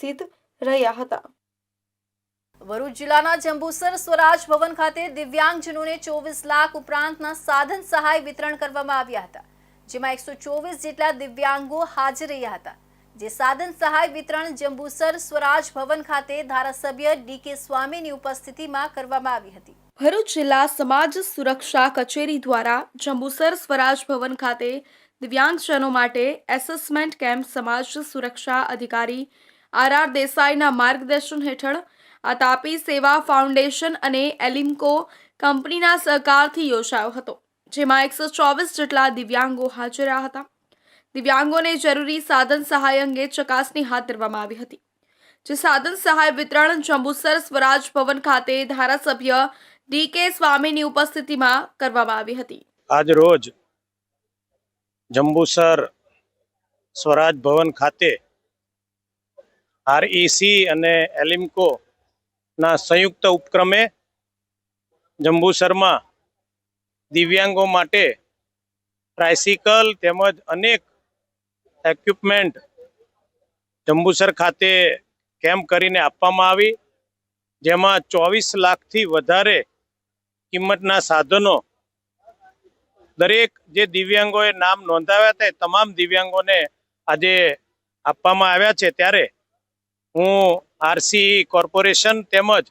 ઉપસ્થિત રહ્યા હતા। ભરૂચ જિલ્લાના જંબુસર સ્વરાજ ભવન ખાતે દિવ્યાંગજનોને 24 લાખ ઉપરાંતના સાધન સહાય વિતરણ કરવામાં આવ્યા હતા, જેમાં 124 જેટલા દિવ્યાંગો હાજર રહ્યા હતા। જે સાધન સહાય વિતરણ જંબુસર સ્વરાજ ભવન ખાતે ધારાસભ્ય ડી.કે. સ્વામીની ઉપસ્થિતિમાં કરવામાં આવી હતી। ભરૂચ જિલ્લા સમાજ સુરક્ષા કચેરી દ્વારા જંબુસર સ્વરાજ ભવન ખાતે દિવ્યાંગજનો માટે એસેસમેન્ટ કેમ્પ સમાજ સુરક્ષા અધિકારી આર.આર. દેસાઈના માર્ગદર્શન હેઠળ આ તાપી સેવા ફાઉન્ડેશન અને એલિમ્કો કંપનીના સહકારથી યોજાયો હતો, જેમાં 124 જેટલા દિવ્યાંગો હાજર રહ્યા હતા। દિવ્યાંગોને જરૂરી સાધન સહાય અંગે ચકાસણી હાથ ધરવામાં આવી હતી। જે સાધન સહાય વિતરણ જંબુસર સ્વરાજ ભવન ખાતે ધારાસભ્ય ડી.કે. સ્વામીની ઉપસ્થિતિમાં કરવામાં આવી હતી। આજ રોજ જંબુસર સ્વરાજ ભવન ખાતે આરઈસી અને એલિમ્કો ના સંયુક્ત ઉપક્રમે જંબુસરમાં દિવ્યાંગો માટે ટ્રાયસિકલ તેમજ અનેક ઇક્વિપમેન્ટ જંબુસર ખાતે કેમ્પ કરીને આપવામાં આવી, જેમાં 24 લાખથી વધારે કિંમતના સાધનો દરેક જે દિવ્યાંગોએ નામ નોંધાવ્યા હતા તમામ દિવ્યાંગોને આજે આપવામાં આવ્યા છે। ત્યારે હું આરસીઈ કોર્પોરેશન તેમજ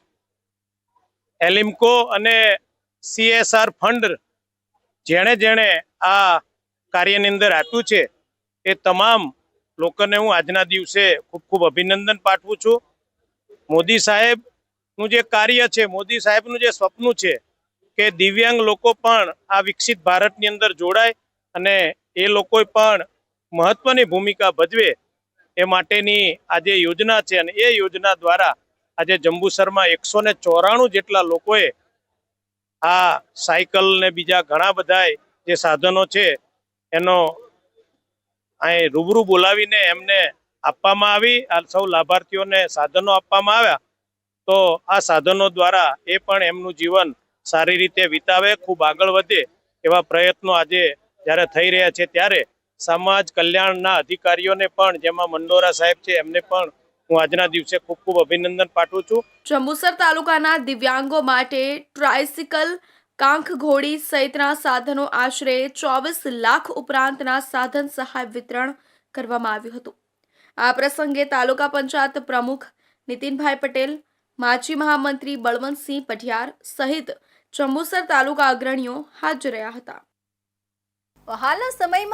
એલિમ્કો અને CSR ફંડ જેણે આ કાર્યની અંદર આપ્યું છે એ તમામ લોકોને હું આજના દિવસે ખૂબ ખૂબ અભિનંદન પાઠવું છું। મોદી સાહેબનું જે કાર્ય છે, મોદી સાહેબનું જે સ્વપ્ન છે કે દિવ્યાંગ લોકો પણ આ વિકસિત ભારતની અંદર જોડાય અને એ લોકો પણ મહત્વની ભૂમિકા ભજવે એ માટેની આજે યોજના છે। અને એ યોજના દ્વારા આજે જંબુસરમાં 194 જેટલા લોકોએ આ સાયકલ ને બીજા ઘણા બધા જે સાધનો છે એનો અહીં રૂબરૂ બોલાવીને એમને આપવામાં આવી। આ સૌ લાભાર્થીઓને સાધનો આપવામાં આવ્યા, તો આ સાધનો દ્વારા એ પણ એમનું જીવન સારી રીતે વિતાવે, ખૂબ આગળ વધે એવા પ્રયત્નો આજે જ્યારે થઈ રહ્યા છે, ત્યારે સમાજ કલ્યાણના અધિકારીઓને પણ, જેમાં મંડોરા સાહેબ છે, એમને પણ હું આજના દિવસે ખૂબ ખૂબ અભિનંદન પાઠવું છું। જંબુસર તાલુકાના દિવ્યાંગો માટે ટ્રાયસિકલ, કાંખ ઘોડી સહિતના સાધનો આશરે 24 લાખ ઉપરાંતના સાધન સહાય વિતરણ કરવામાં આવ્યું હતું। આ પ્રસંગે તાલુકા પંચાયત પ્રમુખ નીતિનભાઈ પટેલ, માજી મહામંત્રી બળવંતસિંહ પઢિયાર સહિત જંબુસર તાલુકા અગ્રણીઓ હાજર રહ્યા હતા। હાલના સમયમાં